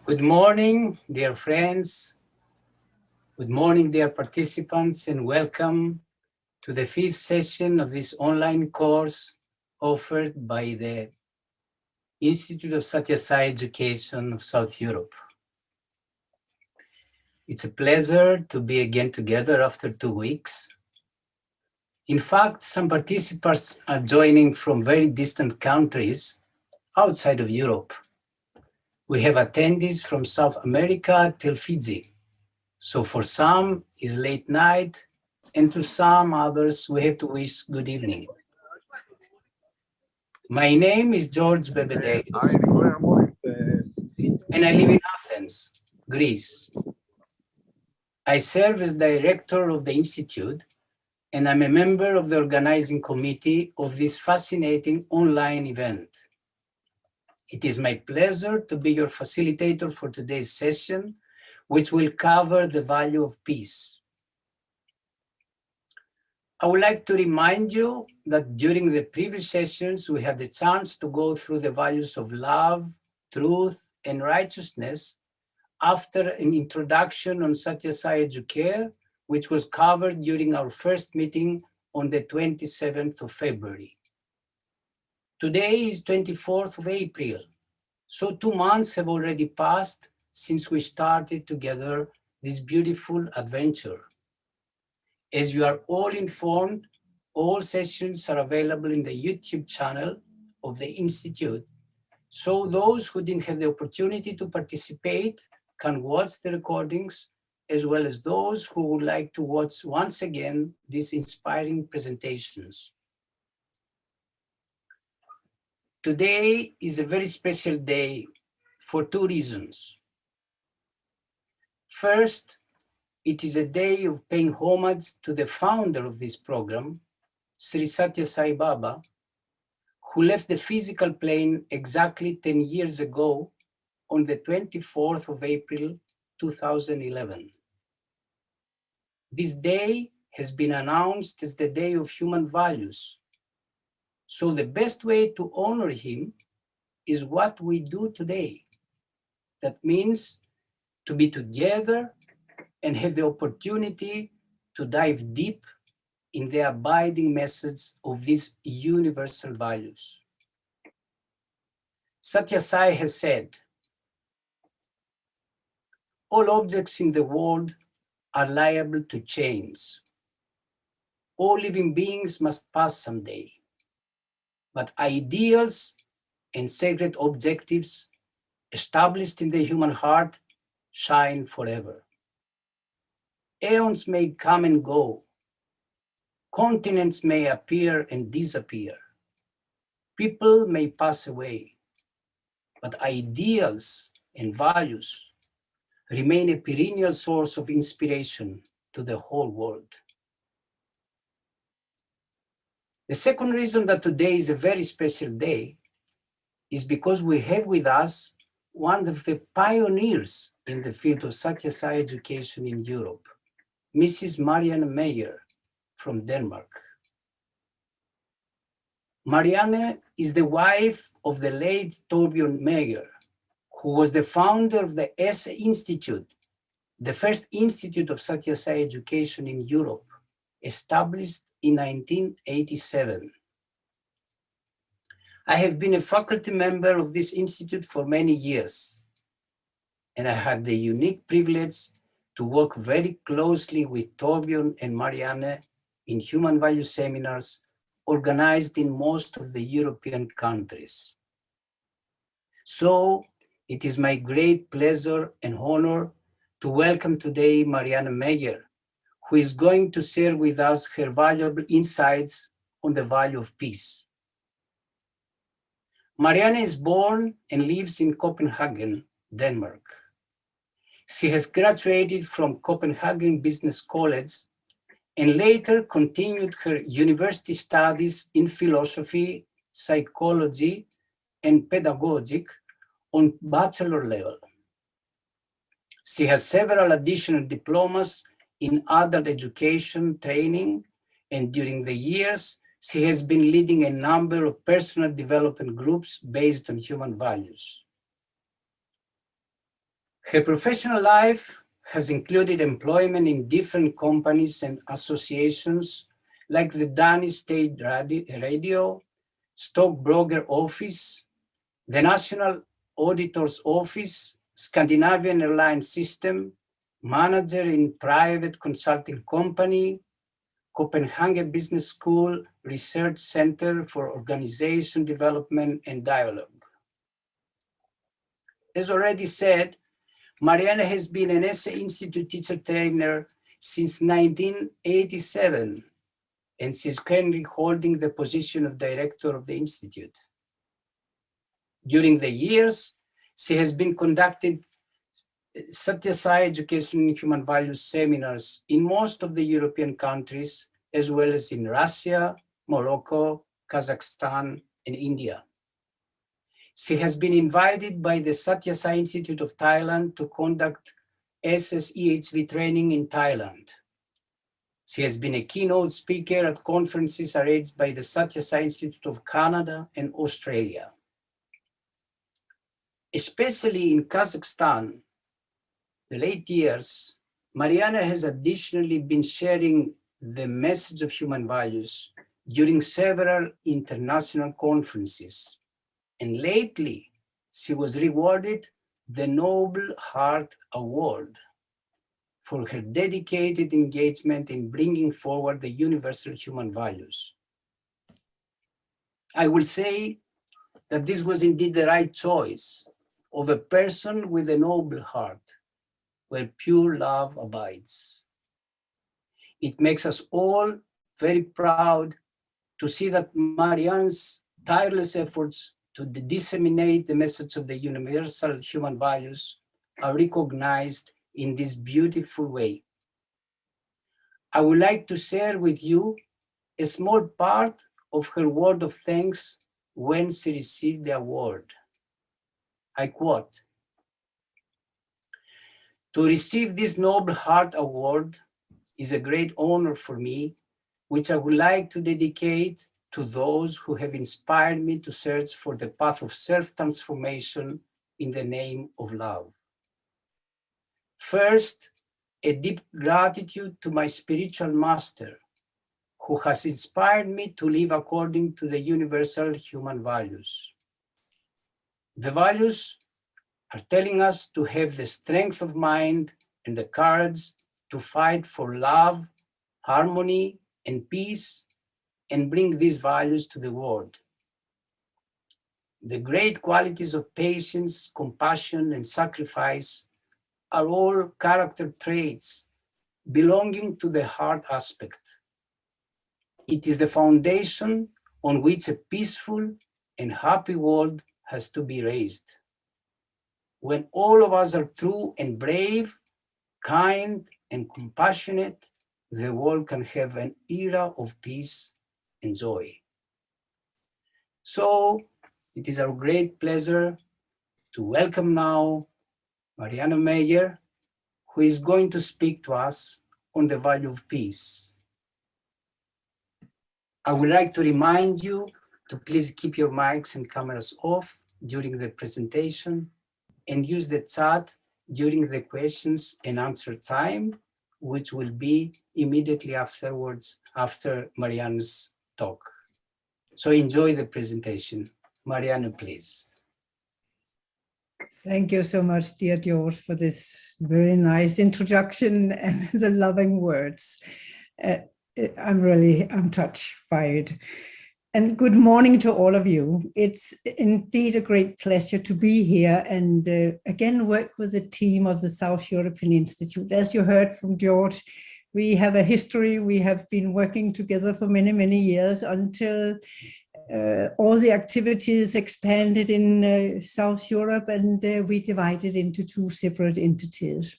Good morning, dear friends. Good morning, dear participants, and welcome to the fifth session of this online course offered by the Institute of Satyasai Education of South Europe. It's a pleasure to be again together after 2 weeks. In fact, some participants are joining from very distant countries outside of Europe. We have attendees from South America till Fiji. So for some, it's late night, and to some others, we have to wish good evening. My name is George Bebedelis, and I live in Athens, Greece. I serve as director of the Institute, and I'm a member of the organizing committee of this fascinating online event. It is my pleasure to be your facilitator for today's session, which will cover the value of peace. I would like to remind you that during the previous sessions, we had the chance to go through the values of love, truth, and righteousness after an introduction on Satyasai Educare, which was covered during our first meeting on the 27th of February. Today is 24th of April, so 2 months have already passed since we started together this beautiful adventure. As you are all informed, all sessions are available in the YouTube channel of the Institute, so those who didn't have the opportunity to participate can watch the recordings, as well as those who would like to watch once again these inspiring presentations. Today is a very special day for 2 reasons. First, it is a day of paying homage to the founder of this program, Sri Satya Sai Baba, who left the physical plane exactly 10 years ago on the 24th of April, 2011. This day has been announced as the Day of Human Values. So the best way to honor him is what we do today. That means to be together and have the opportunity to dive deep in the abiding message of these universal values. Satya Sai has said, all objects in the world are liable to change. All living beings must pass someday, but ideals and sacred objectives established in the human heart shine forever. Aeons may come and go. Continents may appear and disappear. People may pass away, but ideals and values remain a perennial source of inspiration to the whole world. The second reason that today is a very special day is because we have with us one of the pioneers in the field of Satyasai education in Europe, Mrs. Mariana Mayer from Denmark. Marianne is the wife of the late Torbjörn Meyer, who was the founder of the ISSE Institute, the first institute of Satyasai education in Europe, established in 1987. I have been a faculty member of this institute for many years, and I had the unique privilege to work very closely with Torbjörn and Marianne in human value seminars organized in most of the European countries. So it is my great pleasure and honor to welcome today Mariana Mayer, who is going to share with us her valuable insights on the value of peace. Marianne is born and lives in Copenhagen, Denmark. She has graduated from Copenhagen Business College and later continued her university studies in philosophy, psychology, and pedagogic on bachelor level. She has several additional diplomas in adult education training, and during the years, she has been leading a number of personal development groups based on human values. Her professional life has included employment in different companies and associations like the Danish State Radio, Stockbroker Office, the National Auditor's Office, Scandinavian Airline System, manager in private consulting company, Copenhagen Business School Research Center for Organization Development and Dialogue. As already said, Marianne has been an ISSE-Institute teacher trainer since 1987, and she's currently holding the position of director of the Institute. During the years, she has been conducting ISSE education in human values seminars in most of the European countries, as well as in Russia, Morocco, Kazakhstan, and India. She has been invited by the ISSE Institute of Thailand to conduct ISSE-SE training in Thailand. She has been a keynote speaker at conferences arranged by the ISSE Institute of Canada and Australia. Especially in Kazakhstan, the late years, Mariana has additionally been sharing the message of human values during several international conferences. And lately, she was rewarded the Noble Heart Award for her dedicated engagement in bringing forward the universal human values. I will say that this was indeed the right choice of a person with a noble heart, where pure love abides. It makes us all very proud to see that Marianne's tireless efforts to disseminate the message of the universal human values are recognized in this beautiful way. I would like to share with you a small part of her word of thanks when she received the award. I quote, "To receive this Noble Heart Award is a great honor for me, which I would like to dedicate to those who have inspired me to search for the path of self-transformation in the name of love. First, a deep gratitude to my spiritual master, who has inspired me to live according to the universal human values. The values are telling us to have the strength of mind and the courage to fight for love, harmony, and peace, and bring these values to the world. The great qualities of patience, compassion, and sacrifice are all character traits belonging to the heart aspect. It is the foundation on which a peaceful and happy world has to be raised. When all of us are true and brave, kind and compassionate, the world can have an era of peace and joy." So it is our great pleasure to welcome now Mariano Mayer, who is going to speak to us on the value of peace. I would like to remind you to please keep your mics and cameras off during the presentation and use the chat during the questions and answer time, which will be immediately afterwards, after Marianne's talk. So enjoy the presentation. Marianne, please. Thank you so much, dear George, for this very nice introduction and the loving words. I'm touched by it. And good morning to all of you. It's indeed a great pleasure to be here and again work with the team of the South European Institute. As you heard from George, we have a history. We have been working together for many, many years until all the activities expanded in South Europe, and we divided into two separate entities.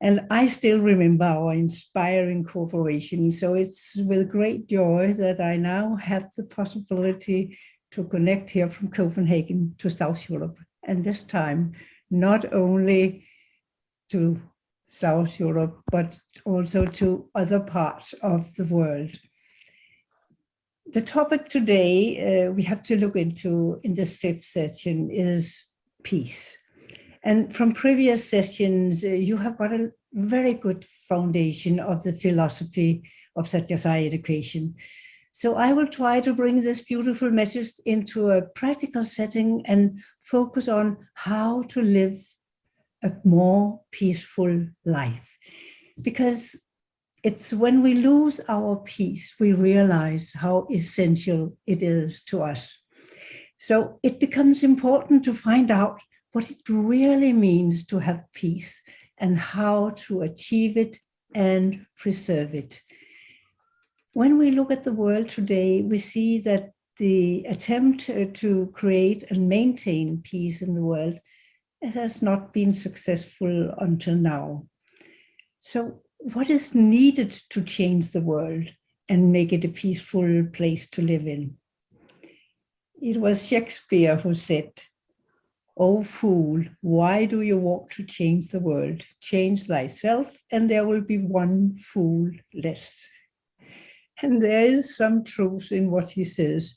And I still remember our inspiring cooperation. So it's with great joy that I now have the possibility to connect here from Copenhagen to South Europe. And this time, not only to South Europe, but also to other parts of the world. The topic today we have to look into in this fifth session is peace. And from previous sessions, you have got a very good foundation of the philosophy of Satyasai education. So I will try to bring this beautiful message into a practical setting and focus on how to live a more peaceful life. Because it's when we lose our peace, we realize how essential it is to us. So it becomes important to find out what it really means to have peace and how to achieve it and preserve it. When we look at the world today, we see that the attempt to create and maintain peace in the world has not been successful until now. So what is needed to change the world and make it a peaceful place to live in? It was Shakespeare who said, "O fool, why do you want to change the world? Change thyself and there will be one fool less." And there is some truth in what he says,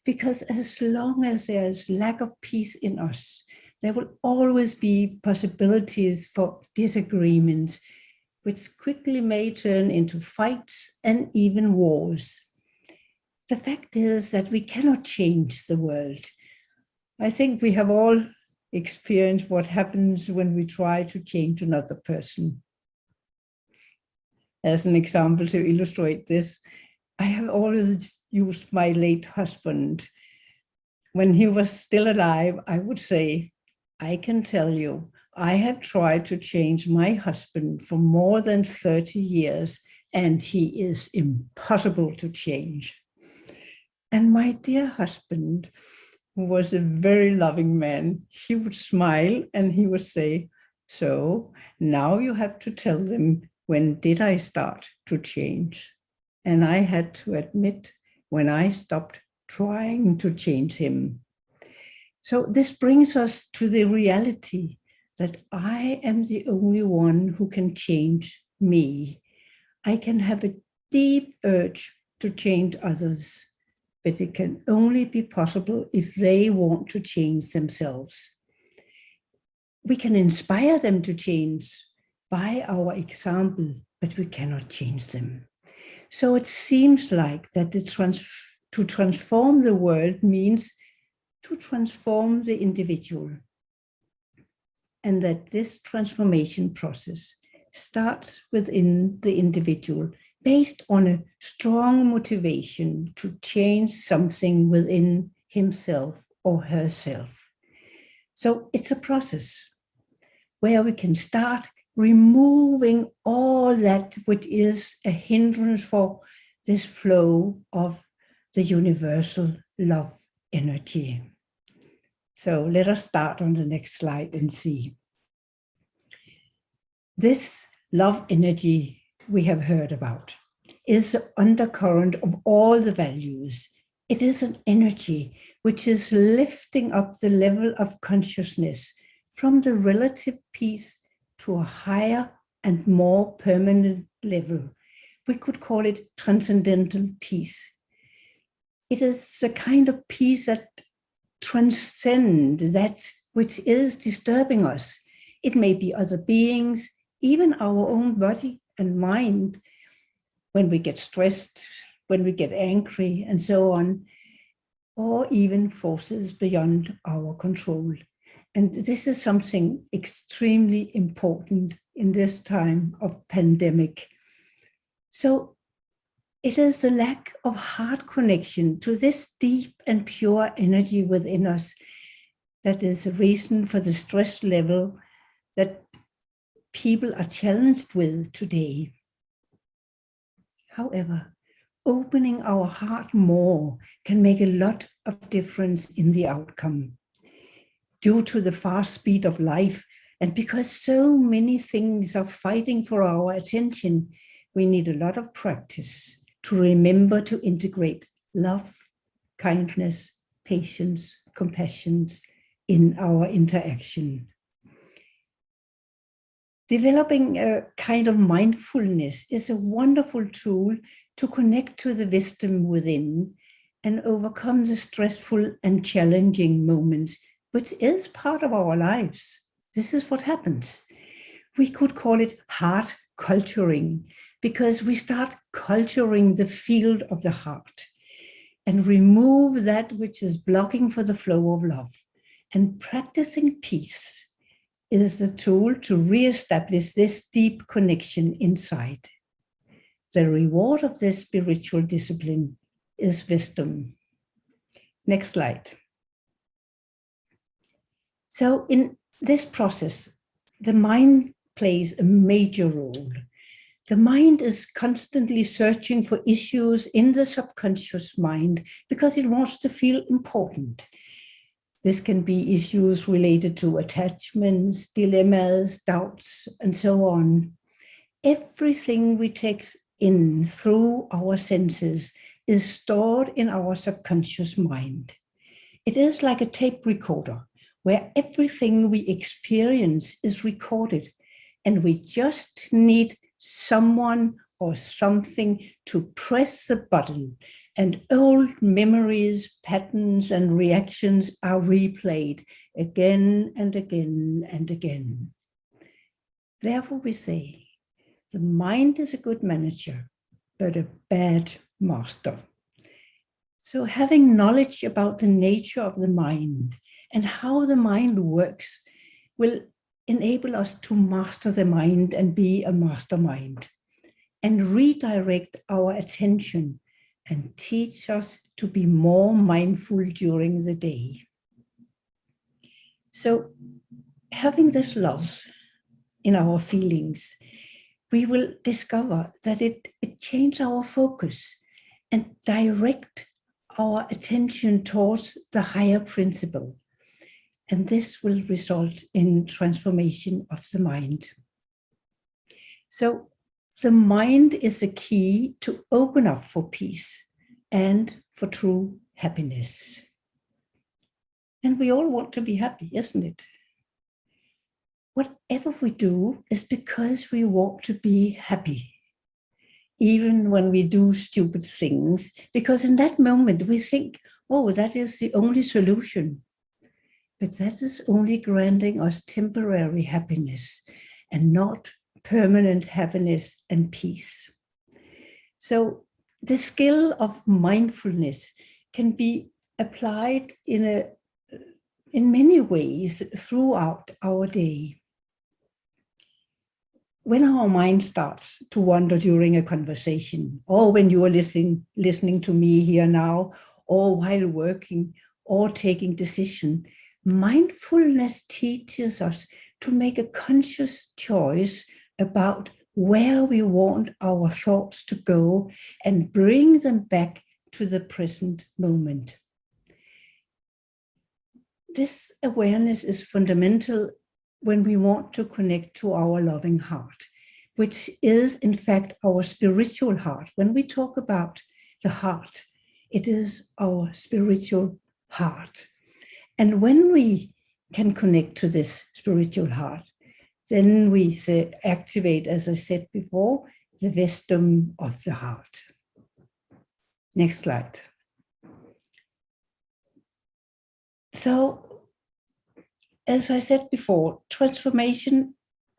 because as long as there is lack of peace in us, there will always be possibilities for disagreements, which quickly may turn into fights and even wars. The fact is that we cannot change the world. I think we have all experienced what happens when we try to change another person. As an example to illustrate this, I have always used my late husband. When he was still alive, I would say, "I can tell you, I have tried to change my husband for more than 30 years, and he is impossible to change." And my dear husband, who was a very loving man, he would smile and he would say, "So now you have to tell them, when did I start to change?" And I had to admit when I stopped trying to change him. So this brings us to the reality that I am the only one who can change me. I can have a deep urge to change others, but it can only be possible if they want to change themselves. We can inspire them to change by our example, but we cannot change them. So it seems like that to transform the world means to transform the individual, and that this transformation process starts within the individual based on a strong motivation to change something within himself or herself. So it's a process where we can start removing all that which is a hindrance for this flow of the universal love energy. So let us start on the next slide and see. This love energy we have heard about is the undercurrent of all the values. It is an energy which is lifting up the level of consciousness from the relative peace to a higher and more permanent level. We could call it transcendental peace. It is a kind of peace that transcends that which is disturbing us. It may be other beings, even our own body and mind, when we get stressed, when we get angry, and so on, or even forces beyond our control. And this is something extremely important in this time of pandemic. So it is the lack of heart connection to this deep and pure energy within us that is a reason for the stress level that people are challenged with today. However, opening our heart more can make a lot of difference in the outcome. Due to the fast speed of life, and because so many things are fighting for our attention, we need a lot of practice to remember to integrate love, kindness, patience, compassion in our interaction. Developing a kind of mindfulness is a wonderful tool to connect to the wisdom within and overcome the stressful and challenging moments, which is part of our lives. This is what happens. We could call it heart culturing, because we start culturing the field of the heart and remove that which is blocking for the flow of love. And practicing peace is the tool to reestablish this deep connection inside. The reward of this spiritual discipline is wisdom. Next slide. So in this process, the mind plays a major role. The mind is constantly searching for issues in the subconscious mind because it wants to feel important. This can be issues related to attachments, dilemmas, doubts, and so on. Everything we take in through our senses is stored in our subconscious mind. It is like a tape recorder where everything we experience is recorded, and we just need someone or something to press the button, and old memories, patterns, and reactions are replayed again and again and again. Therefore, we say, the mind is a good manager, but a bad master. So having knowledge about the nature of the mind and how the mind works will enable us to master the mind and be a mastermind, and redirect our attention and teach us to be more mindful during the day. So having this love in our feelings, we will discover that it changes our focus and direct our attention towards the higher principle. And this will result in transformation of the mind. So the mind is a key to open up for peace and for true happiness. And we all want to be happy, isn't it? Whatever we do is because we want to be happy, even when we do stupid things, because in that moment we think, oh, that is the only solution. But that is only granting us temporary happiness and not permanent happiness and peace. So the skill of mindfulness can be applied in many ways throughout our day. When our mind starts to wander during a conversation, or when you are listening to me here now, or while working, or taking decision, mindfulness teaches us to make a conscious choice about where we want our thoughts to go and bring them back to the present moment. This awareness is fundamental when we want to connect to our loving heart, which is in fact our spiritual heart. When we talk about the heart, it is our spiritual heart. And when we can connect to this spiritual heart, then we activate, as I said before, the wisdom of the heart. Next slide. So, as I said before, transformation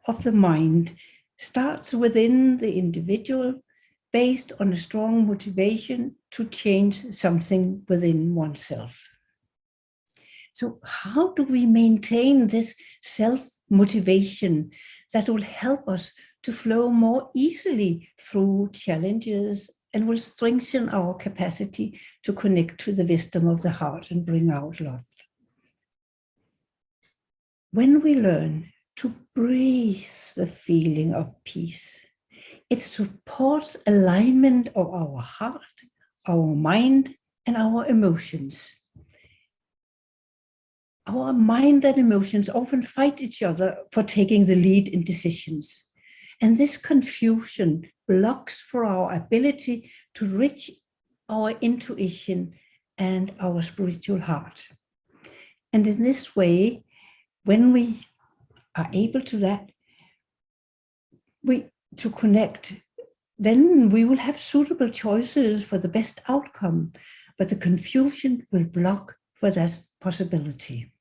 of the mind starts within the individual based on a strong motivation to change something within oneself. So how do we maintain this self-motivation that will help us to flow more easily through challenges and will strengthen our capacity to connect to the wisdom of the heart and bring out love? When we learn to breathe the feeling of peace, it supports alignment of our heart, our mind, and our emotions. Our mind and emotions often fight each other for taking the lead in decisions. And this confusion blocks for our ability to reach our intuition and our spiritual heart. And in this way, when we are able to that, to connect, then we will have suitable choices for the best outcome, but the confusion will block for that possibility.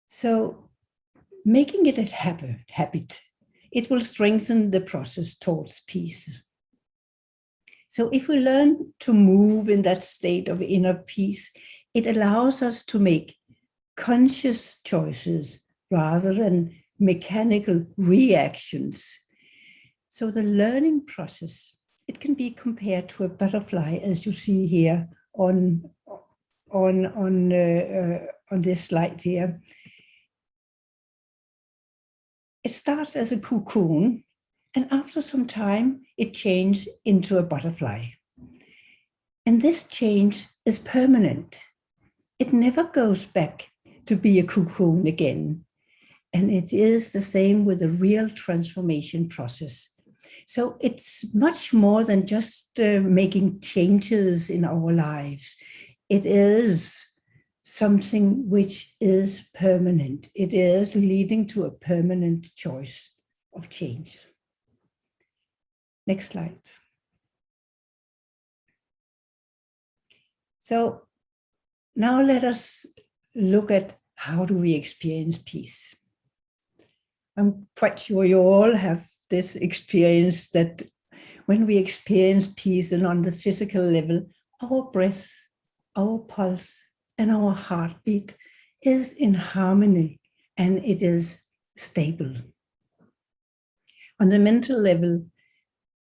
So making it a habit, it will strengthen the process towards peace. So if we learn to move in that state of inner peace, it allows us to make conscious choices rather than mechanical reactions. So the learning process, it can be compared to a butterfly, as you see here on this slide here. It starts as a cocoon, and after some time, it changes into a butterfly. And this change is permanent. It never goes back to be a cocoon again. And it is the same with the real transformation process. So it's much more than just making changes in our lives. It is something which is permanent. It is leading to a permanent choice of change. Next slide. So now let us look at how do we experience peace. I'm quite sure you all have this experience that when we experience peace and on the physical level, our breath, our pulse, and our heartbeat is in harmony and it is stable. On the mental level,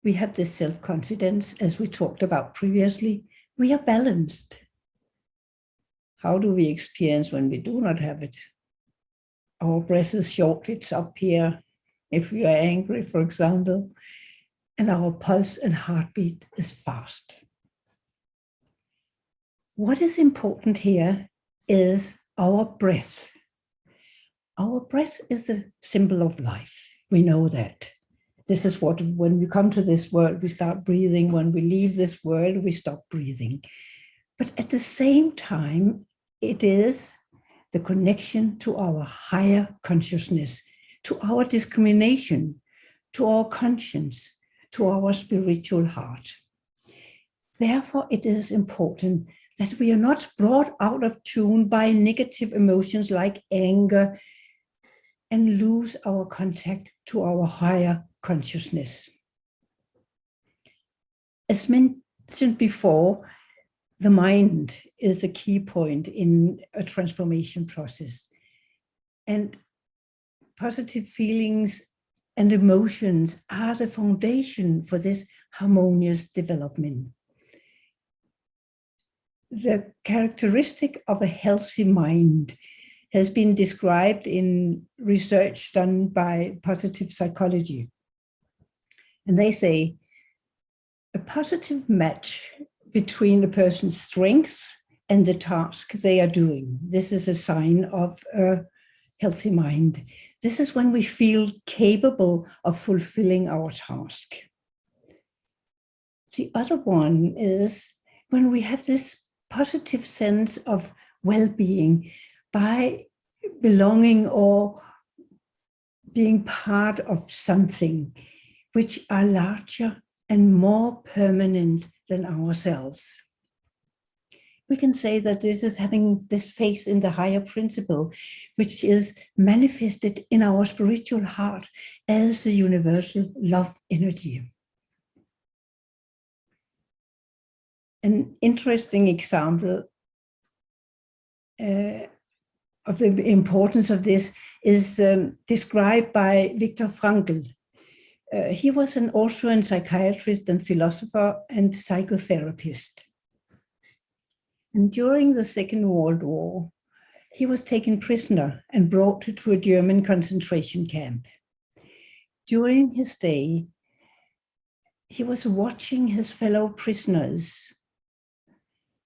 we have this self-confidence, as we talked about previously. We are balanced. How do we experience when we do not have it? Our breath is short, it's up here, if we are angry, for example, and our pulse and heartbeat is fast. What is important here is our breath. Our breath is the symbol of life. We know that. This is what, when we come to this world, we start breathing. When we leave this world, we stop breathing. But at the same time, it is the connection to our higher consciousness, to our discrimination, to our conscience, to our spiritual heart. Therefore, it is important that we are not brought out of tune by negative emotions like anger and lose our contact to our higher consciousness. As mentioned before, the mind is a key point in a transformation process. And positive feelings and emotions are the foundation for this harmonious development. The characteristic of a healthy mind has been described in research done by positive psychology. And they say a positive match between a person's strengths and the task they are doing. This is a sign of a healthy mind. This is when we feel capable of fulfilling our task. The other one is when we have this positive sense of well-being by belonging or being part of something which are larger and more permanent than ourselves. We can say that this is having this faith in the higher principle, which is manifested in our spiritual heart as the universal love energy. An interesting example of the importance of this is described by Viktor Frankl. He was an Austrian psychiatrist and philosopher and psychotherapist. And during the Second World War, he was taken prisoner and brought to a German concentration camp. During his stay, he was watching his fellow prisoners,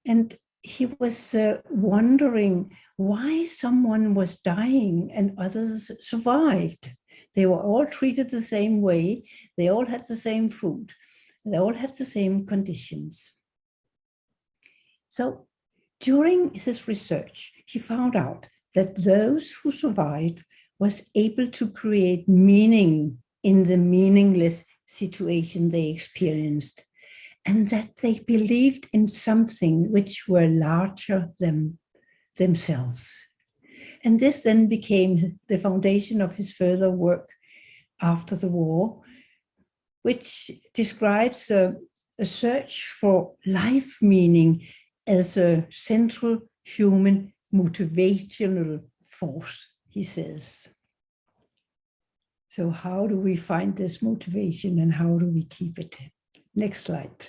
and he was wondering why someone was dying and others survived. They were all treated the same way. They all had the same food. They all had the same conditions. So during his research, he found out that those who survived was able to create meaning in the meaningless situation they experienced, and that they believed in something which were larger than themselves. And this then became the foundation of his further work after the war, which describes a search for life meaning as a central human motivational force, he says. So how do we find this motivation and how do we keep it? Next slide.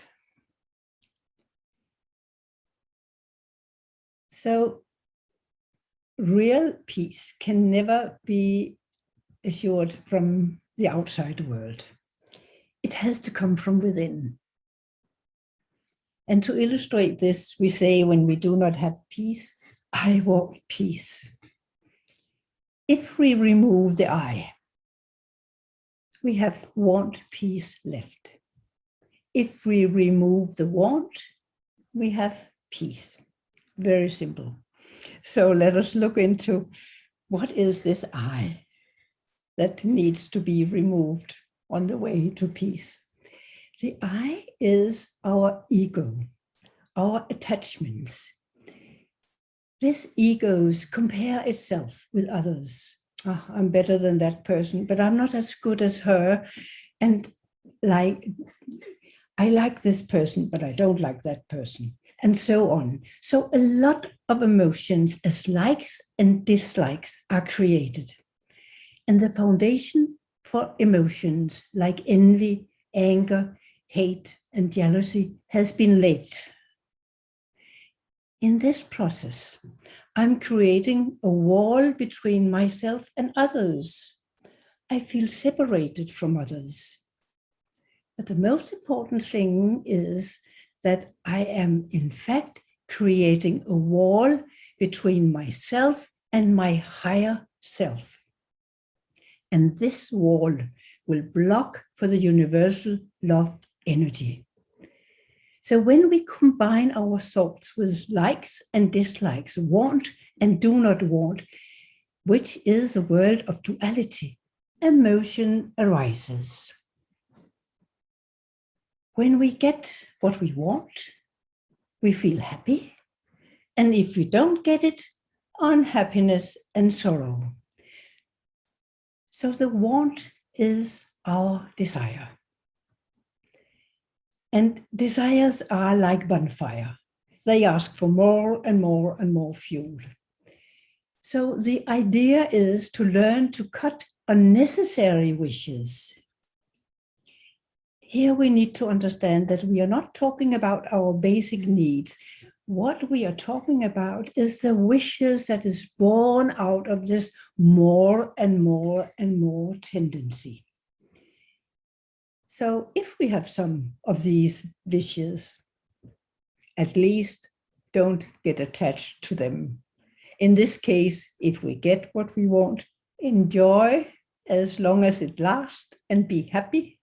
So real peace can never be assured from the outside world. It has to come from within. And to illustrate this, we say when we do not have peace, I want peace. If we remove the I, we have want, peace left. If we remove the want, we have peace. Very simple. So let us look into what is this I that needs to be removed on the way to peace. The I is our ego, our attachments. This egos compare itself with others. Oh, I'm better than that person, but I'm not as good as her. And I like this person, but I don't like that person, and so on. So a lot of emotions as likes and dislikes are created. And the foundation for emotions like envy, anger, hate, and jealousy has been laid. In this process, I'm creating a wall between myself and others. I feel separated from others. But the most important thing is that I am, in fact, creating a wall between myself and my higher self. And this wall will block for the universal love energy. So when we combine our thoughts with likes and dislikes, want and do not want, which is a world of duality, emotion arises. When we get what we want, we feel happy. And if we don't get it, unhappiness and sorrow. So the want is our desire. And desires are like bonfire. They ask for more and more and more fuel. So the idea is to learn to cut unnecessary wishes. Here we need to understand that we are not talking about our basic needs. What we are talking about is the wishes that is born out of this more and more and more tendency. So if we have some of these wishes, at least don't get attached to them. In this case, if we get what we want, enjoy as long as it lasts and be happy,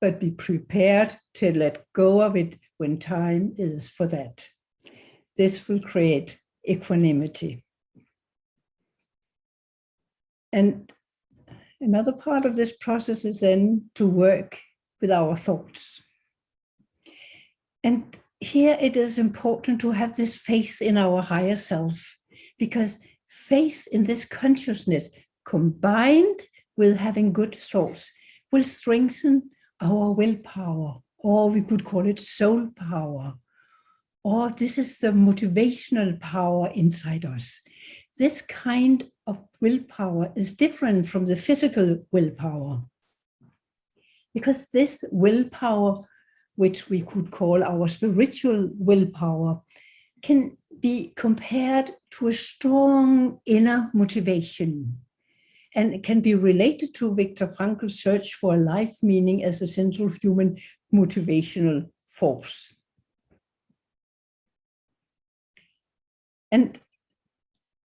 but be prepared to let go of it when time is for that. This will create equanimity. And another part of this process is then to work with our thoughts. And here it is important to have this faith in our higher self, because faith in this consciousness combined with having good thoughts will strengthen our willpower, or we could call it soul power, or this is the motivational power inside us. This kind of willpower is different from the physical willpower, because this willpower, which we could call our spiritual willpower, can be compared to a strong inner motivation. And it can be related to Viktor Frankl's search for a life meaning as a central human motivational force. And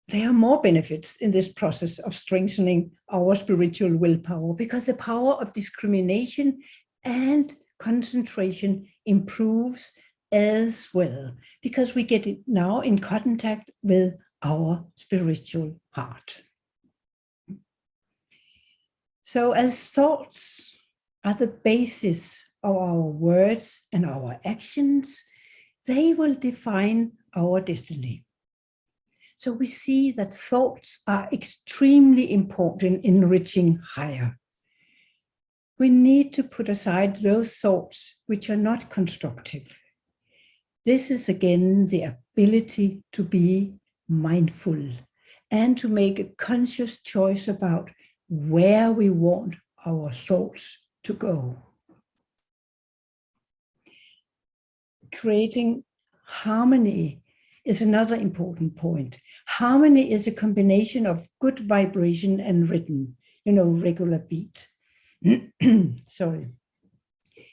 there are more benefits in this process of strengthening our spiritual willpower, because the power of discrimination and concentration improves as well, because we get it now in contact with our spiritual heart. So as thoughts are the basis of our words and our actions, they will define our destiny. So we see that thoughts are extremely important in reaching higher. We need to put aside those thoughts which are not constructive. This is again the ability to be mindful and to make a conscious choice about where we want our thoughts to go. Creating harmony is another important point. Harmony is a combination of good vibration and rhythm, regular beat. Sorry.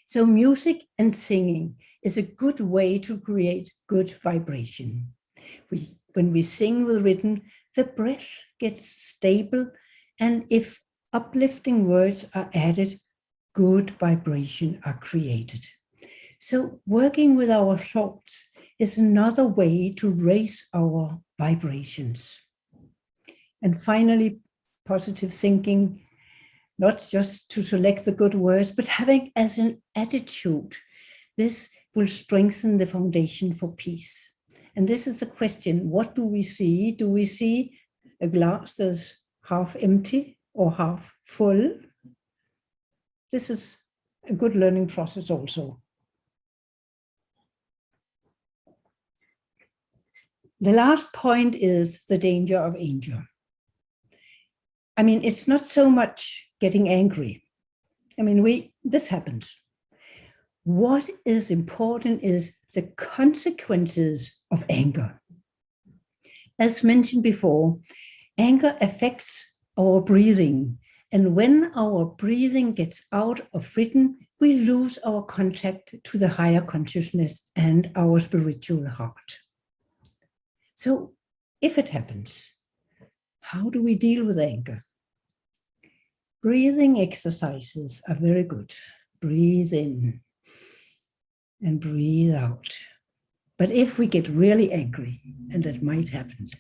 So music and singing is a good way to create good vibration. When we sing with rhythm, the breath gets stable, and if uplifting words are added, good vibration are created. So working with our thoughts is another way to raise our vibrations. And finally, positive thinking, not just to select the good words, but having as an attitude. This will strengthen the foundation for peace. And this is the question, what do we see? Do we see a glass that's half empty or half full? This is a good learning process also. The last point is the danger of anger. I mean, it's not so much getting angry. I mean, this happens. What is important is the consequences of anger. As mentioned before, anger affects our breathing. And when our breathing gets out of rhythm, we lose our contact to the higher consciousness and our spiritual heart. So if it happens, how do we deal with anger? Breathing exercises are very good. Breathe in and breathe out. But if we get really angry, and that might happen,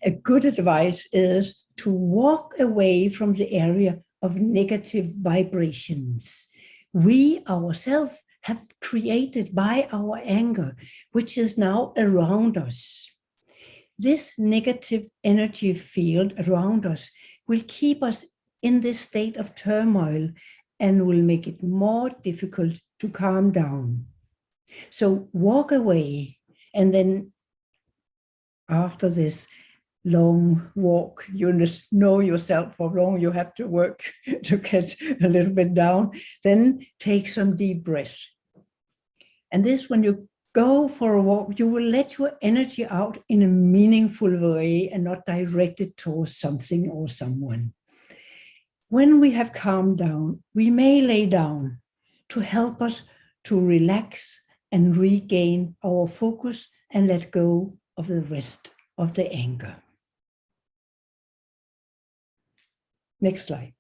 a good advice is to walk away from the area of negative vibrations we ourselves have created by our anger, which is now around us. This negative energy field around us will keep us in this state of turmoil and will make it more difficult to calm down. So walk away, and then after this long walk, you know yourself how long you have to work to get a little bit down, then take some deep breaths. And this, when you go for a walk, you will let your energy out in a meaningful way and not direct it towards something or someone. When we have calmed down, we may lay down to help us to relax and regain our focus and let go of the rest of the anger. Next slide.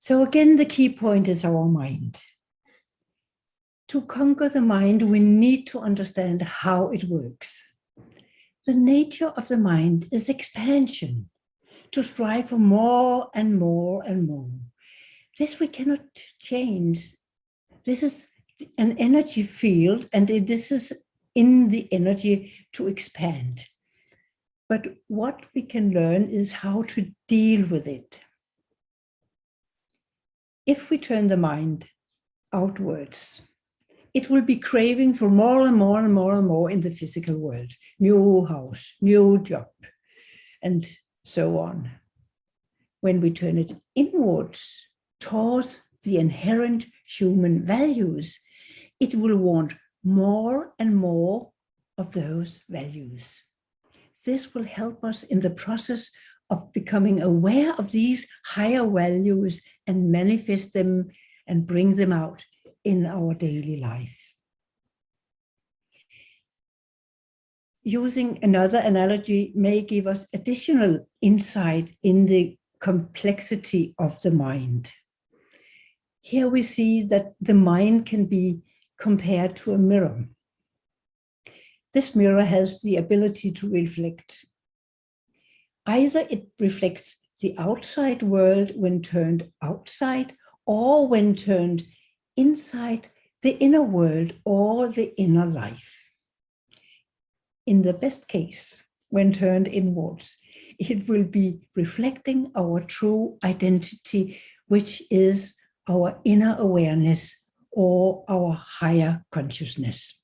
So again, the key point is our mind. To conquer the mind, we need to understand how it works. The nature of the mind is expansion, to strive for more and more and more. This we cannot change. This is an energy field, and this is in the energy to expand. But what we can learn is how to deal with it. If we turn the mind outwards, it will be craving for more and more and more and more in the physical world. New house, new job, and so on. When we turn it inwards towards the inherent human values, it will want more and more of those values. This will help us in the process of becoming aware of these higher values and manifest them and bring them out in our daily life. Using another analogy may give us additional insight in the complexity of the mind. Here we see that the mind can be compared to a mirror. This mirror has the ability to reflect. Either it reflects the outside world when turned outside, or when turned inside the inner world or the inner life. in the best case, when turned inwards, it will be reflecting our true identity, which is our inner awareness or our higher consciousness.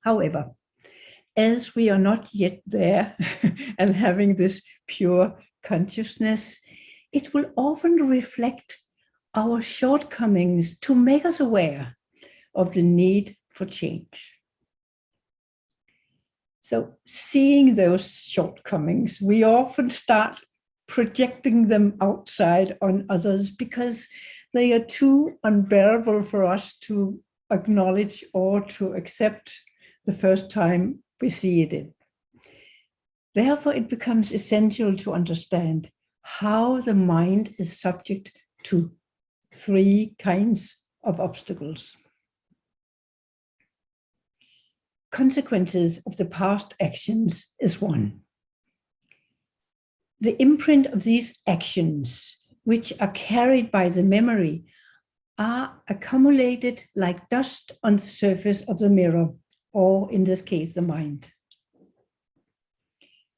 However, as we are not yet there and having this pure consciousness, it will often reflect our shortcomings to make us aware of the need for change. So seeing those shortcomings, we often start projecting them outside on others because they are too unbearable for us to acknowledge or to accept the first time we see it in. Therefore, it becomes essential to understand how the mind is subject to three kinds of obstacles. Consequences of the past actions is one. The imprint of these actions, which are carried by the memory, are accumulated like dust on the surface of the mirror, or in this case, the mind.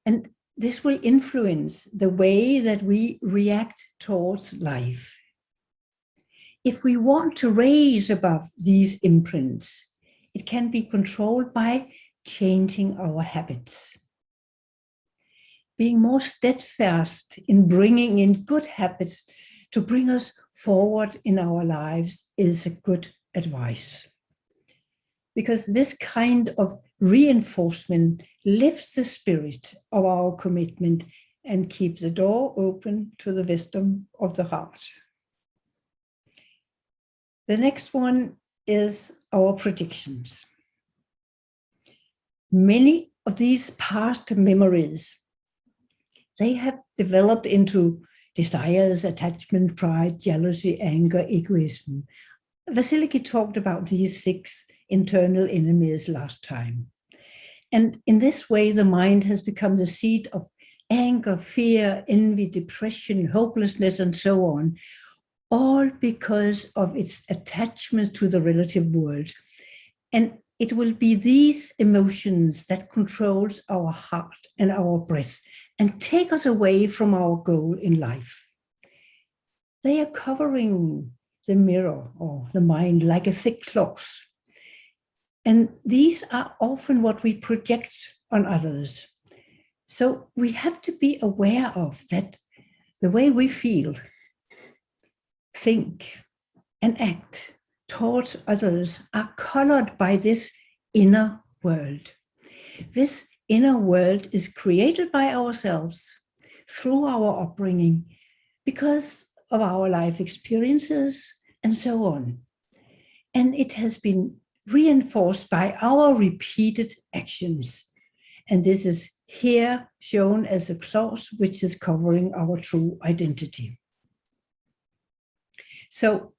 And this will influence the way that we react towards life. If we want to raise above these imprints, it can be controlled by changing our habits. Being more steadfast in bringing in good habits to bring us forward in our lives is a good advice. Because this kind of reinforcement lifts the spirit of our commitment and keeps the door open to the wisdom of the heart. The next one is our predictions. Many of these past memories, they have developed into desires, attachment, pride, jealousy, anger, egoism. Vasiliki talked about these 6 internal enemies last time. And in this way, the mind has become the seat of anger, fear, envy, depression, hopelessness, and so on, all because of its attachments to the relative world. And it will be these emotions that controls our heart and our breath and take us away from our goal in life. They are covering the mirror or the mind like a thick cloth. And these are often what we project on others. So we have to be aware of that the way we feel, think, and act towards others are colored by this inner world. This inner world is created by ourselves through our upbringing because of our life experiences and so on. And it has been reinforced by our repeated actions. And this is here shown as a cloth which is covering our true identity. So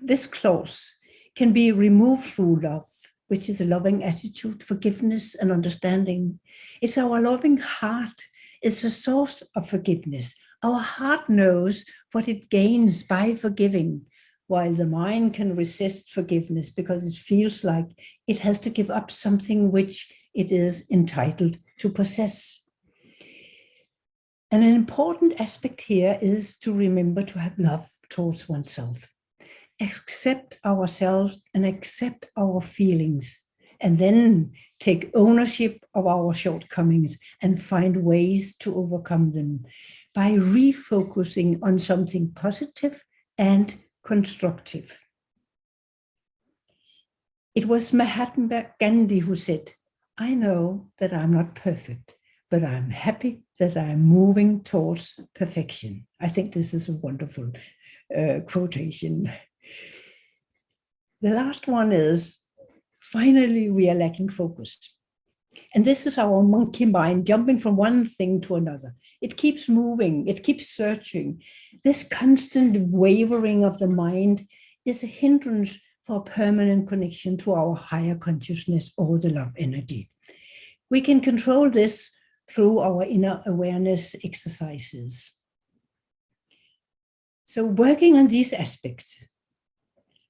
this cloth can be removed through love, which is a loving attitude, forgiveness, and understanding. It's our loving heart. It's a source of forgiveness. Our heart knows what it gains by forgiving, while the mind can resist forgiveness because it feels like it has to give up something which it is entitled to possess. And an important aspect here is to remember to have love towards oneself. Accept ourselves and accept our feelings, and then take ownership of our shortcomings and find ways to overcome them by refocusing on something positive and constructive. It was Mahatma Gandhi who said, "I know that I'm not perfect, but I'm happy that I'm moving towards perfection." I think this is a wonderful quotation. The last one is, finally, we are lacking focus. And this is our monkey mind jumping from one thing to another. It keeps moving, it keeps searching. This constant wavering of the mind is a hindrance for a permanent connection to our higher consciousness or the love energy. We can control this through our inner awareness exercises. So working on these aspects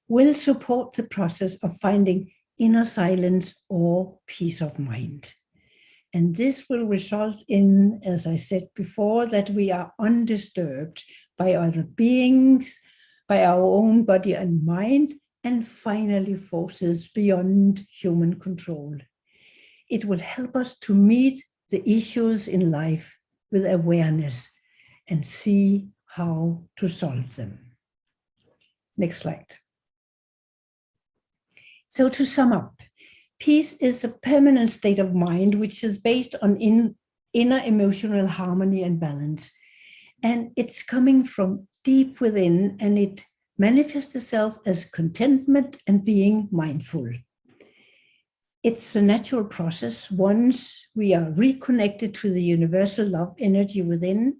will support the process of finding inner silence or peace of mind. And this will result in, as I said before, that we are undisturbed by other beings, by our own body and mind, and finally forces beyond human control. It will help us to meet the issues in life with awareness and see how to solve them. Next slide. So to sum up, peace is a permanent state of mind which is based on inner emotional harmony and balance. And it's coming from deep within, and it manifests itself as contentment and being mindful. It's a natural process once we are reconnected to the universal love energy within,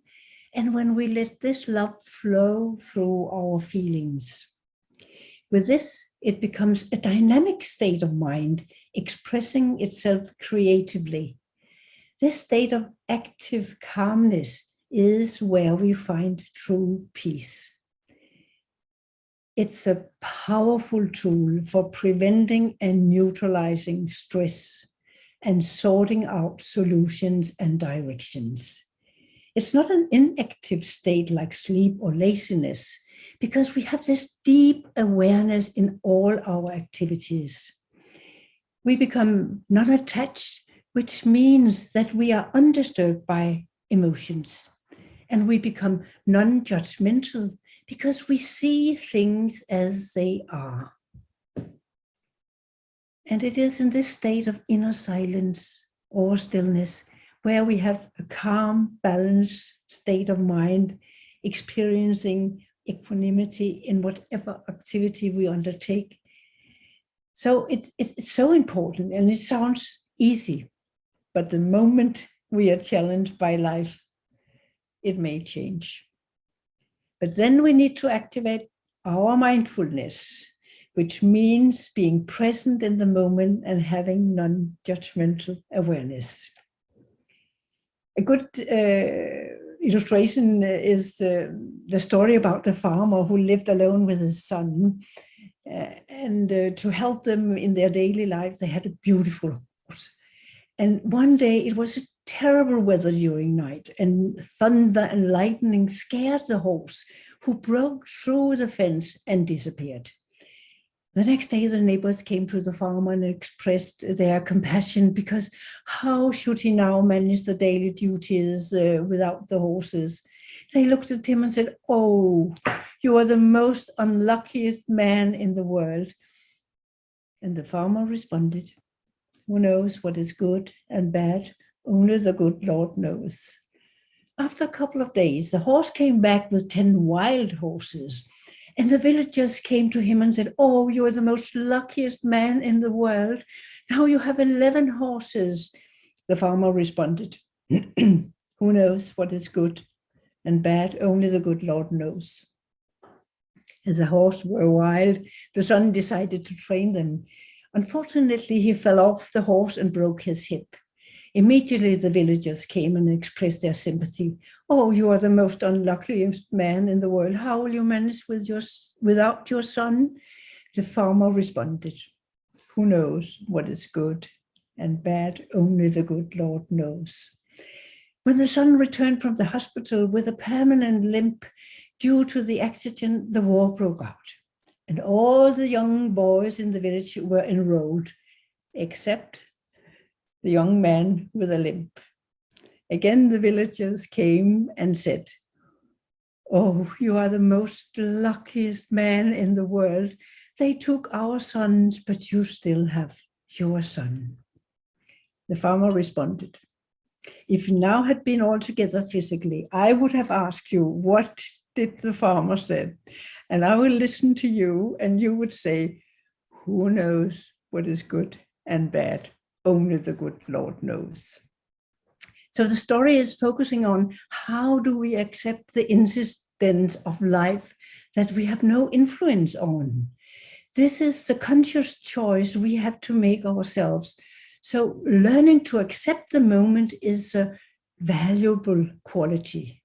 and when we let this love flow through our feelings. With this, it becomes a dynamic state of mind, expressing itself creatively. This state of active calmness is where we find true peace. It's a powerful tool for preventing and neutralizing stress and sorting out solutions and directions. It's not an inactive state like sleep or laziness, because we have this deep awareness in all our activities. We become non-attached, which means that we are undisturbed by emotions, and we become non-judgmental because we see things as they are. And it is in this state of inner silence or stillness where we have a calm, balanced state of mind, experiencing equanimity in whatever activity we undertake. So it's so important, and it sounds easy, but the moment we are challenged by life, it may change. But then we need to activate our mindfulness, which means being present in the moment and having non-judgmental awareness. A good illustration is the story about the farmer who lived alone with his son. And to help them in their daily life, they had a beautiful horse. And one day it was a terrible weather during night, and thunder and lightning scared the horse, who broke through the fence and disappeared. The next day, the neighbors came to the farmer and expressed their compassion, because how should he now manage the daily duties without the horses? They looked at him and said, "Oh, you are the most unluckiest man in the world." And the farmer responded, "Who knows what is good and bad? Only the good Lord knows." After a couple of days, the horse came back with 10 wild horses. And the villagers came to him and said, "Oh, you're the most luckiest man in the world. Now you have 11 horses." The farmer responded, "Who knows what is good and bad? Only the good Lord knows." As the horses were wild, the son decided to train them. Unfortunately, he fell off the horse and broke his hip. Immediately, the villagers came and expressed their sympathy. "Oh, you are the most unluckiest man in the world. How will you manage without your son?" The farmer responded, "Who knows what is good and bad? Only the good Lord knows." When the son returned from the hospital with a permanent limp due to the accident, the war broke out. And all the young boys in the village were enrolled, except the young man with a limp. Again, the villagers came and said, "Oh, you are the most luckiest man in the world. They took our sons, but you still have your son." The farmer responded, "If you now had been all together physically, I would have asked you, what did the farmer say? And I will listen to you, and you would say, who knows what is good and bad? Only the good Lord knows." So the story is focusing on how do we accept the incidents of life that we have no influence on. This is the conscious choice we have to make ourselves. So learning to accept the moment is a valuable quality.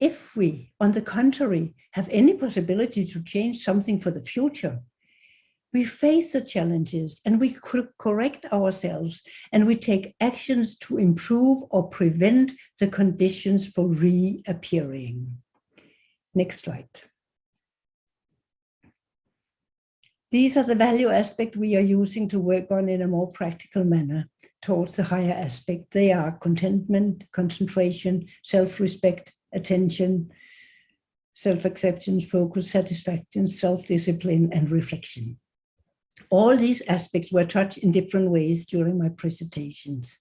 If we, on the contrary, have any possibility to change something for the future, We face the challenges and we correct ourselves, and we take actions to improve or prevent the conditions for reappearing. Next slide. These are the value aspects we are using to work on in a more practical manner towards the higher aspect. They are contentment, concentration, self-respect, attention, self-acceptance, focus, satisfaction, self-discipline, and reflection. All these aspects were touched in different ways during my presentations.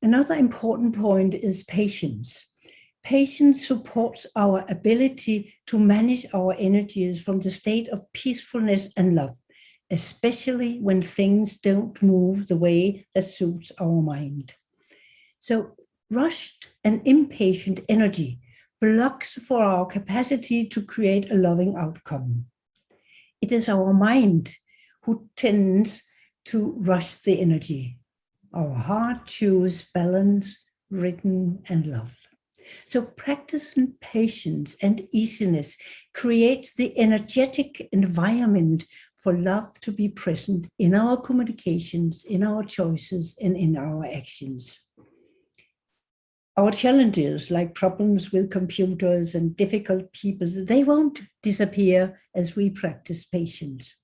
Another important point is patience. Patience supports our ability to manage our energies from the state of peacefulness and love, especially when things don't move the way that suits our mind. So rushed and impatient energy blocks for our capacity to create a loving outcome. It is our mind who tends to rush the energy. Our heart chooses balance, rhythm, and love. So practicing patience and easiness creates the energetic environment for love to be present in our communications, in our choices, and in our actions. Our challenges, like problems with computers and difficult people, they won't disappear as we practice patience.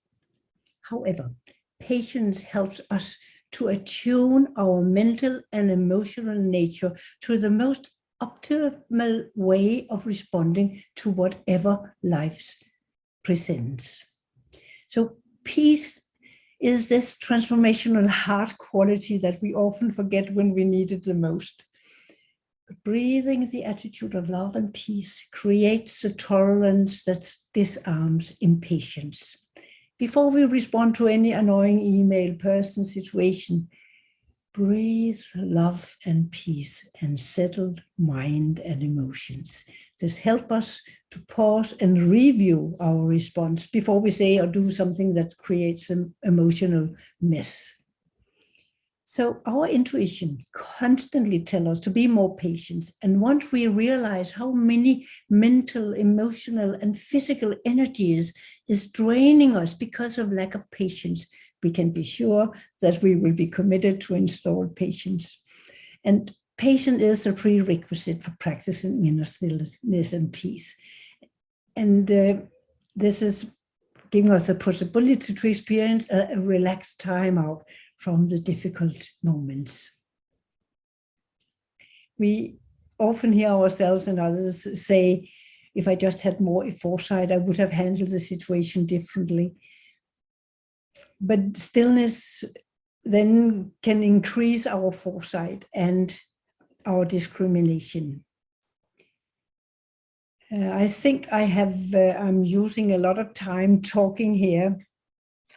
However, patience helps us to attune our mental and emotional nature to the most optimal way of responding to whatever life presents. So peace is this transformational heart quality that we often forget when we need it the most. Breathing the attitude of love and peace creates a tolerance that disarms impatience. Before we respond to any annoying email, person, situation, breathe love and peace and settled mind and emotions. This helps us to pause and review our response before we say or do something that creates an emotional mess. So our intuition constantly tells us to be more patient. And once we realize how many mental, emotional, and physical energies is draining us because of lack of patience, we can be sure that we will be committed to install patience. And patience is a prerequisite for practicing inner stillness and peace. And this is giving us the possibility to experience a relaxed time out from the difficult moments. We often hear ourselves and others say, if I just had more foresight, I would have handled the situation differently. But stillness then can increase our foresight and our discrimination. I think I'm using a lot of time talking here.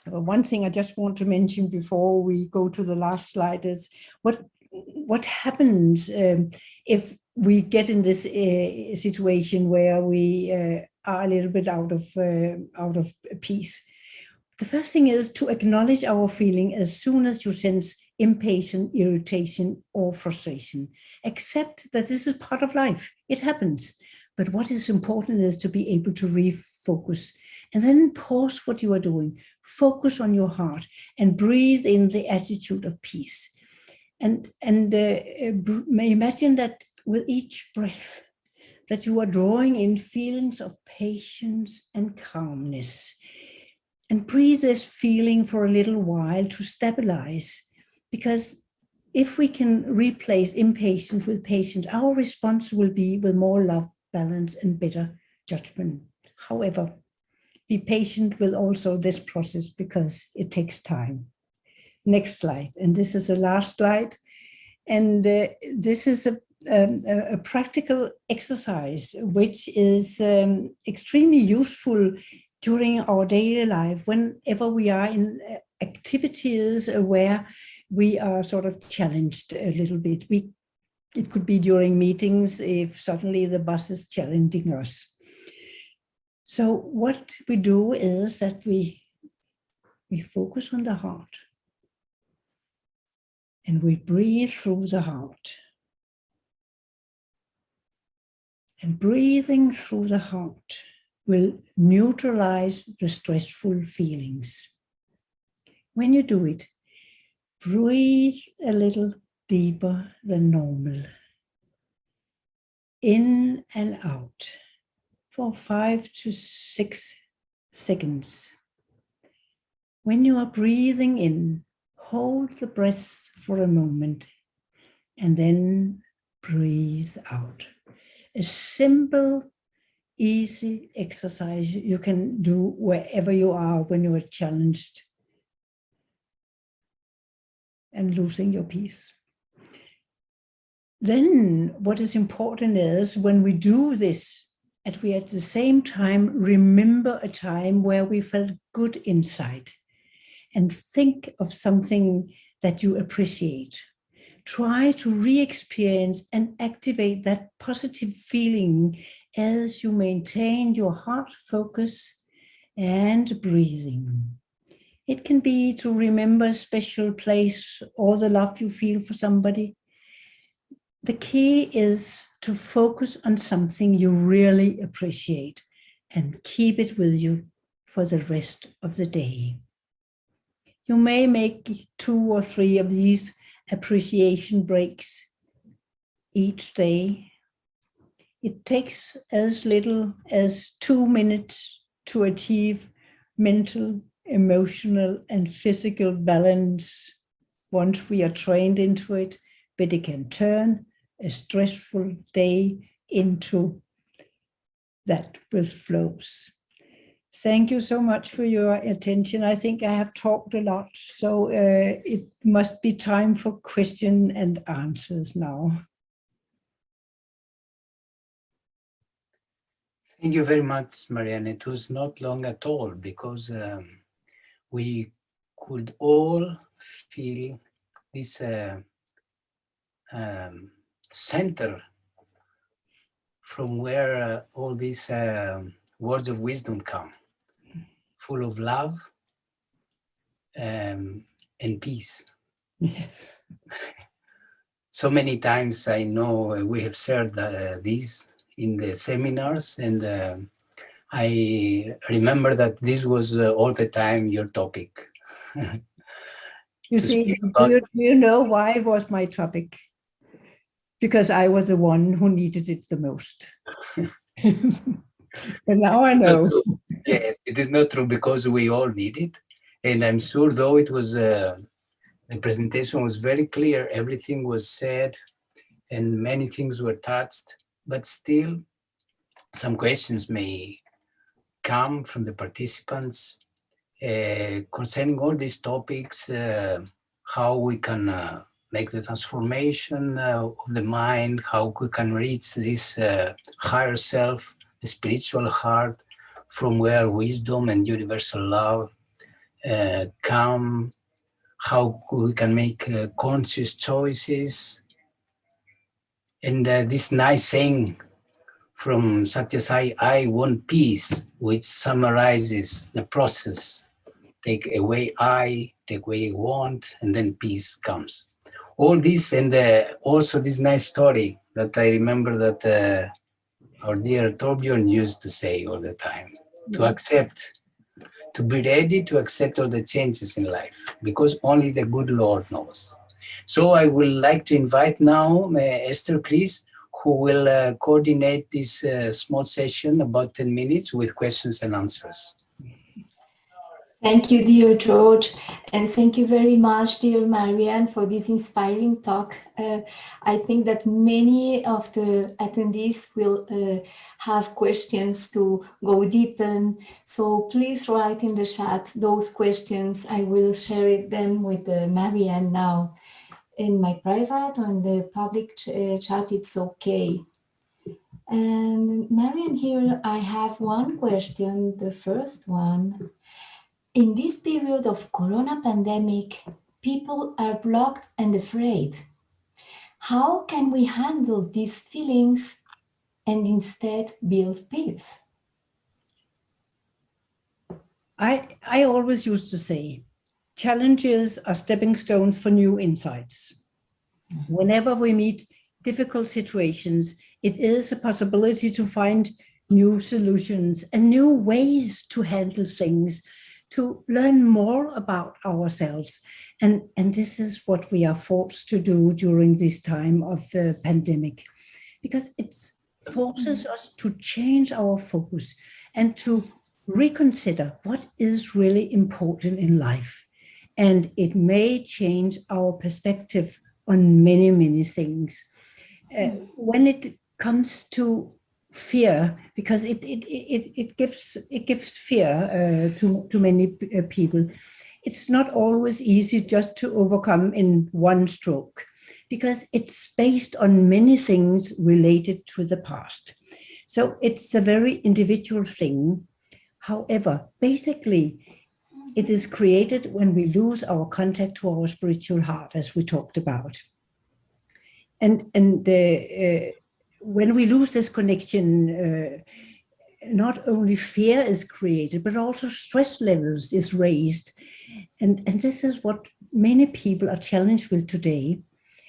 One thing I just want to mention before we go to the last slide is what happens if we get in this situation where we are a little bit out of peace. The first thing is to acknowledge our feeling as soon as you sense impatience, irritation, or frustration. Accept that this is part of life. It happens. But what is important is to be able to refocus and then pause what you are doing. Focus on your heart and breathe in the attitude of peace. And imagine that with each breath that you are drawing in feelings of patience and calmness. And breathe this feeling for a little while to stabilize, because if we can replace impatience with patience, our response will be with more love, balance, and better judgment. However, be patient with also this process because it takes time. Next slide, and this is the last slide. And this is a practical exercise which is extremely useful during our daily life, whenever we are in activities where we are sort of challenged a little bit. It could be during meetings if suddenly the boss is challenging us. So what we do is that we focus on the heart and we breathe through the heart. And breathing through the heart will neutralize the stressful feelings. When you do it, breathe a little deeper than normal. In and out for 5 to 6 seconds. When you are breathing in, hold the breath for a moment and then breathe out. A simple, easy exercise you can do wherever you are when you are challenged and losing your peace. Then what is important is when we do this, and we at the same time remember a time where we felt good inside and think of something that you appreciate. Try to re-experience and activate that positive feeling as you maintain your heart focus and breathing. It can be to remember a special place or the love you feel for somebody. The key is to focus on something you really appreciate and keep it with you for the rest of the day. You may make 2 or 3 of these appreciation breaks each day. It takes as little as 2 minutes to achieve mental, emotional, and physical balance. Once we are trained into it, but it can turn a stressful day into that with flows. Thank you so much for your attention. I think I have talked a lot, so it must be time for question and answers now. Thank you very much, Marianne. It was not long at all because we could all feel this center from where all these words of wisdom come, full of love and peace. Yes. So many times I know we have shared this in the seminars, and I remember that this was all the time your topic. You see, do you know why it was my topic? Because I was the one who needed it the most. But now I know. Yes, it is not true because we all need it. And I'm sure though it was, the presentation was very clear, everything was said and many things were touched, but still some questions may come from the participants concerning all these topics, how we can make the transformation of the mind, how we can reach this higher self, the spiritual heart, from where wisdom and universal love come, how we can make conscious choices. And this nice saying from Satya Sai, I want peace, which summarizes the process. Take away I, take away want, and then peace comes. All this, and also this nice story that I remember that our dear Torbjörn used to say all the time, to accept, to be ready to accept all the changes in life, because only the good Lord knows. So I would like to invite now Esther, Chris, who will coordinate this small session, about 10 minutes, with questions and answers. Thank you, dear George, and thank you very much, dear Marianne, for this inspiring talk. I think that many of the attendees will have questions to go deepen. So please write in the chat those questions. I will share them with Marianne now. In my private or in the public chat, it's okay. And Marianne, here I have one question, the first one. In this period of corona pandemic, people are blocked and afraid. How can we handle these feelings and instead build peace? I always used to say, challenges are stepping stones for new insights. Whenever we meet difficult situations, it is a possibility to find new solutions and new ways to handle things, to learn more about ourselves. And this is what we are forced to do during this time of the pandemic, because it forces us to change our focus and to reconsider what is really important in life. And it may change our perspective on many, many things. When it comes to fear, because it gives fear to many people, it's not always easy just to overcome in one stroke, because it's based on many things related to the past. So it's a very individual thing. However, basically, it is created when we lose our contact to our spiritual heart, as we talked about. And when we lose this connection, not only fear is created, but also stress levels is raised. And this is what many people are challenged with today.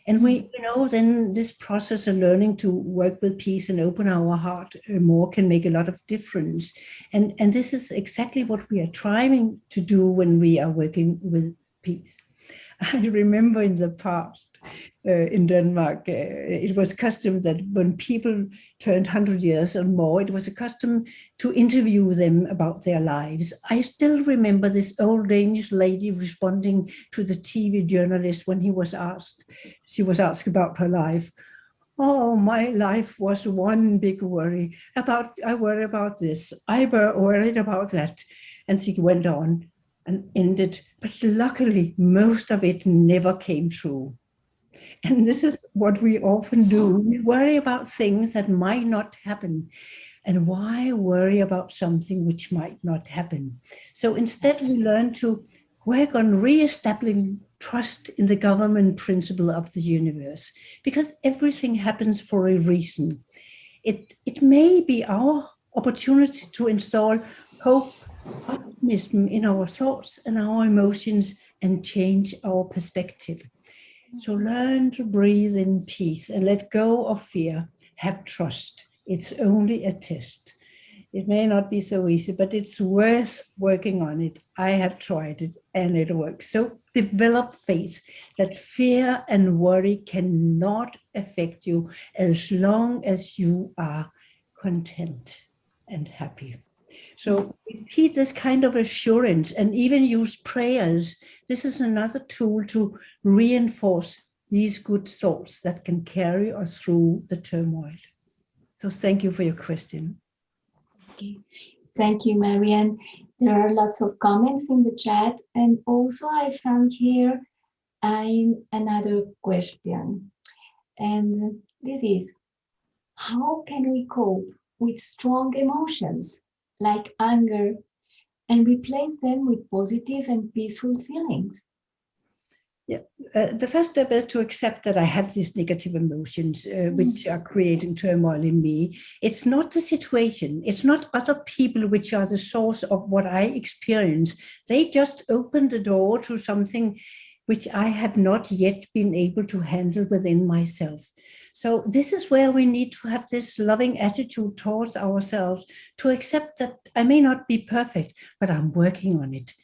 And we, then this process of learning to work with peace and open our heart more can make a lot of difference. And this is exactly what we are trying to do when we are working with peace. I remember in the past in Denmark, it was custom that when people turned 100 years or more, it was a custom to interview them about their lives. I still remember this old Danish lady responding to the TV journalist when she was asked about her life. Oh, my life was one big worry. I worry about this, I worried about that. And she went on and ended, but luckily most of it never came true. And this is what we often do. We worry about things that might not happen. And why worry about something which might not happen? So instead, we learn to work on re-establishing trust in the government principle of the universe, because everything happens for a reason. It may be our opportunity to install hope, optimism in our thoughts and our emotions, and change our perspective. So learn to breathe in peace and let go of fear. Have trust. It's only a test. It may not be so easy, but it's worth working on it. I have tried it and it works. So develop faith that fear and worry cannot affect you as long as you are content and happy. So repeat this kind of assurance and even use prayers. This is another tool to reinforce these good thoughts that can carry us through the turmoil. So thank you for your question. Okay. Thank you, Marianne. There are lots of comments in the chat, and also I found here another question. And this is, how can we cope with strong emotions like anger and replace them with positive and peaceful feelings? Yeah, the first step is to accept that I have these negative emotions which are creating turmoil in me. It's not the situation. It's not other people which are the source of what I experience. They just open the door to something which I have not yet been able to handle within myself. So this is where we need to have this loving attitude towards ourselves, to accept that I may not be perfect, but I'm working on it.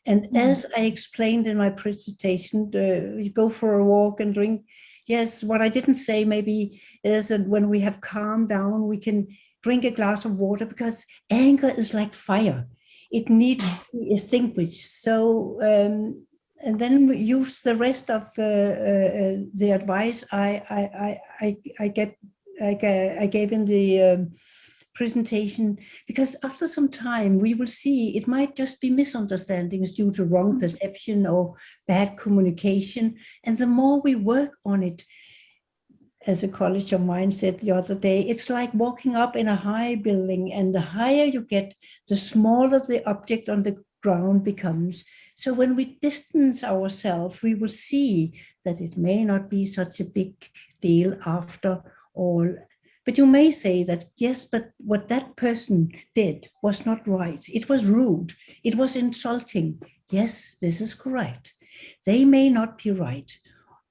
And as I explained in my presentation, you go for a walk and drink. Yes, what I didn't say maybe is that when we have calmed down, we can drink a glass of water, because anger is like fire. It needs to be extinguished. So, and then we use the rest of the advice I gave in the presentation, because after some time we will see it might just be misunderstandings due to wrong perception or bad communication. And the more we work on it, as a colleague of mine said the other day, it's like walking up in a high building, and the higher you get, the smaller the object on the ground becomes. So when we distance ourselves, we will see that it may not be such a big deal after all. But you may say that, yes, but what that person did was not right. It was rude. It was insulting. Yes, this is correct. They may not be right.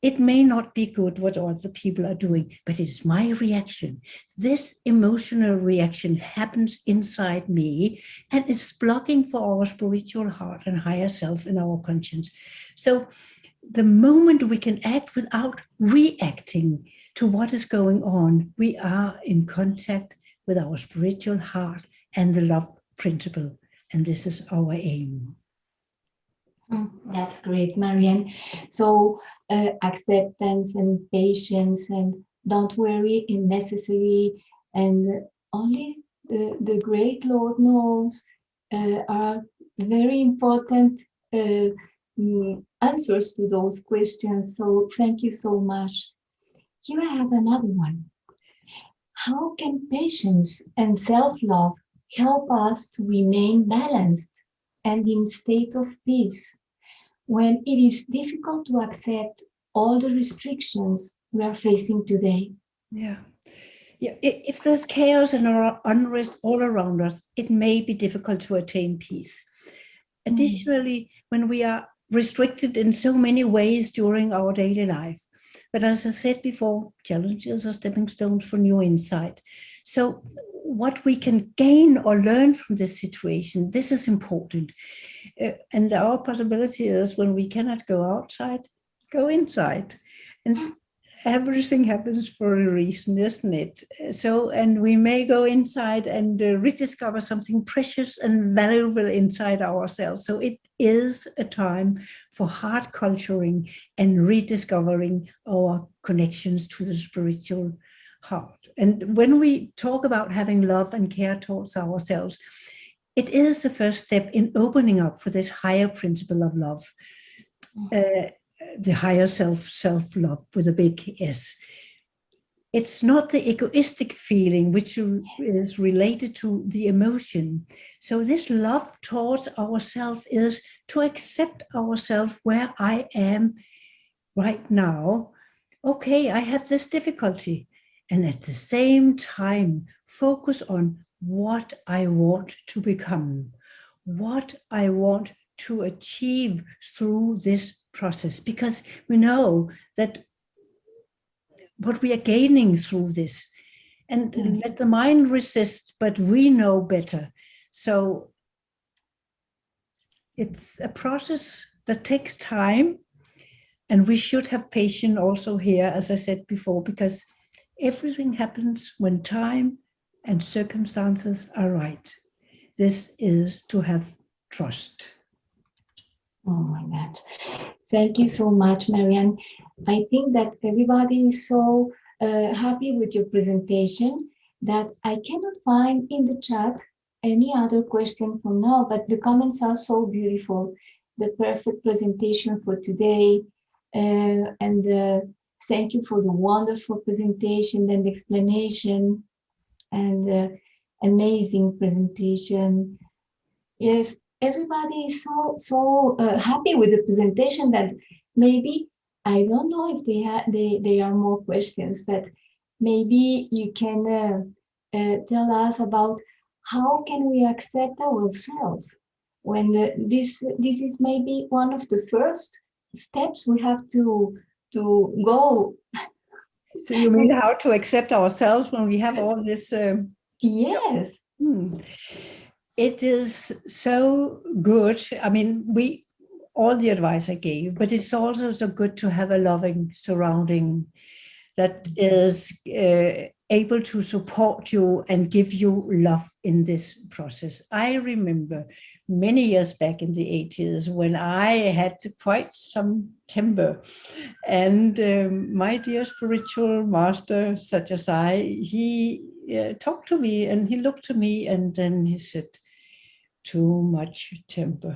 It may not be good what other people are doing, but it is my reaction. This emotional reaction happens inside me, and it's blocking for our spiritual heart and higher self in our conscience. So the moment we can act without reacting to what is going on, we are in contact with our spiritual heart and the love principle. And this is our aim. That's great, Marianne. So acceptance and patience and don't worry is necessary, and only the great Lord knows are very important answers to those questions. So thank you so much. Here I have another one. How can patience and self-love help us to remain balanced and in state of peace when it is difficult to accept all the restrictions we are facing today? Yeah. If there's chaos and unrest all around us, it may be difficult to attain peace. Additionally, when we are restricted in so many ways during our daily life, but as I said before, challenges are stepping stones for new insight. So what we can gain or learn from this situation, this is important. And our possibility is when we cannot go outside, go inside. And everything happens for a reason, isn't it? So, and we may go inside and rediscover something precious and valuable inside ourselves. So it is a time for heart culturing and rediscovering our connections to the spiritual heart. And when we talk about having love and care towards ourselves, it is the first step in opening up for this higher principle of love. The higher self-love with a big S. It's not the egoistic feeling which is related to the emotion. So this love towards ourselves is to accept ourselves where I am right now. Okay, I have this difficulty. And at the same time, focus on what I want to become, what I want to achieve through this process, because we know that what we are gaining through this, and let the mind resist, but we know better. So it's a process that takes time, and we should have patience also here, as I said before, because everything happens when time and circumstances are right. This is to have trust. Oh my God. Thank you so much, Marianne. I think that everybody is so happy with your presentation that I cannot find in the chat any other question for now, but the comments are so beautiful. The perfect presentation for today. Thank you for the wonderful presentation and explanation and amazing presentation. Yes, everybody is so happy with the presentation that maybe, I don't know if they are more questions, but maybe you can tell us about how can we accept ourselves when this is maybe one of the first steps we have to go. So you mean how to accept ourselves when we have all this? Yes. It is so good. I mean, all the advice I gave, but it's also so good to have a loving surrounding that is able to support you and give you love in this process. I remember many years back in the 80s when I had quite some temper, and my dear spiritual master, such as he talked to me and he looked to me and then he said, "Too much temper."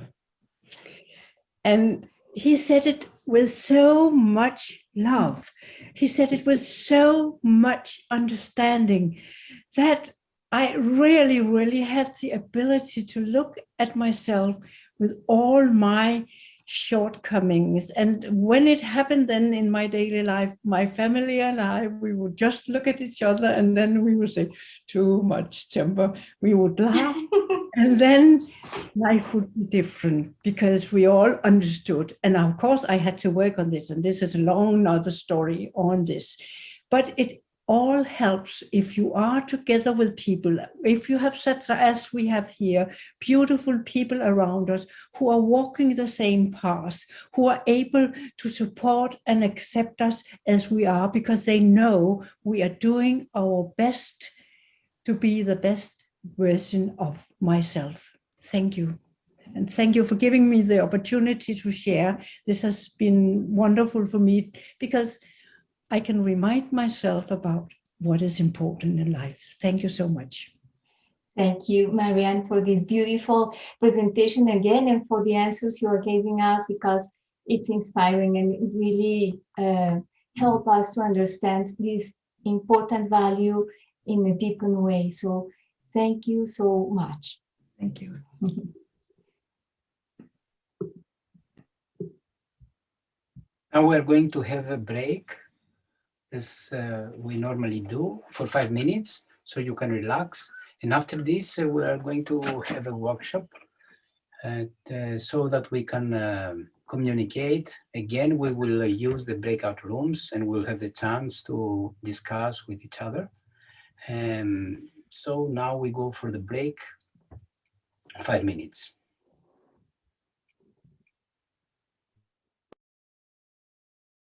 And he said it with so much love. He said it with so much understanding that I really, really had the ability to look at myself with all my shortcomings. And when it happened then in my daily life, my family and I, we would just look at each other and then we would say, "Too much temper." We would laugh And then life would be different because we all understood. And of course, I had to work on this. And this is a long another story on this. But it all helps if you are together with people. If you have such, as we have here, beautiful people around us who are walking the same path, who are able to support and accept us as we are, because they know we are doing our best to be the best version of myself. Thank you. And thank you for giving me the opportunity to share. This has been wonderful for me because I can remind myself about what is important in life. Thank you so much. Thank you, Marianne, for this beautiful presentation again and for the answers you are giving us, because it's inspiring and it really help us to understand this important value in a deeper way. So thank you so much. Thank you. Now we're going to have a break, as we normally do, for 5 minutes, so you can relax. And after this, we are going to have a workshop so that we can communicate. Again, we will use the breakout rooms and we'll have the chance to discuss with each other. So now we go for the break, 5 minutes.